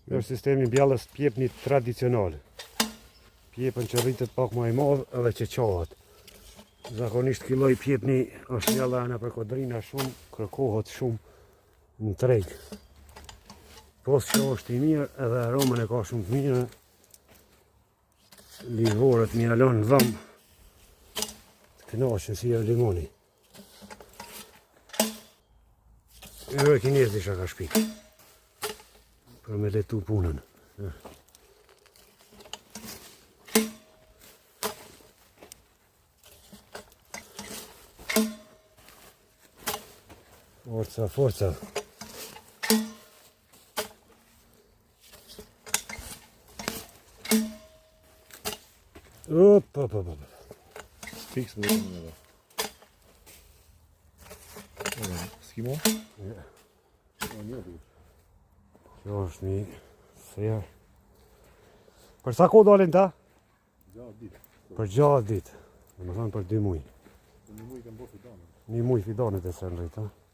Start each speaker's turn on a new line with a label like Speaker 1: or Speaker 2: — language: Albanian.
Speaker 1: Është sistemi bjellës pjepni tradicional. Pjepën që rritet pak më i madh edhe që qohet. Zakonisht ky lloj pjepni është bjella në për kodrina shumë, kërkohet shumë në treg. Pos që është i mirë edhe aromën e ka shumë të mirë. Livorët mjalon në dhëm të kënaqshëm si e limoni. E kinez isha ka shpik për me letu punën. Forza, forza. Op.
Speaker 2: Fiks më vetëm edhe. Skimo?
Speaker 1: Ja. Kjo është një thjerë. Për sa kohë dalin ta?
Speaker 2: Gjatë ditë.
Speaker 1: Për gjatë ditë. Dhe më thonë për 2 muaj.
Speaker 2: Një muaj kam bo fidanët.
Speaker 1: Një muaj fidanët e së në rritë, ha?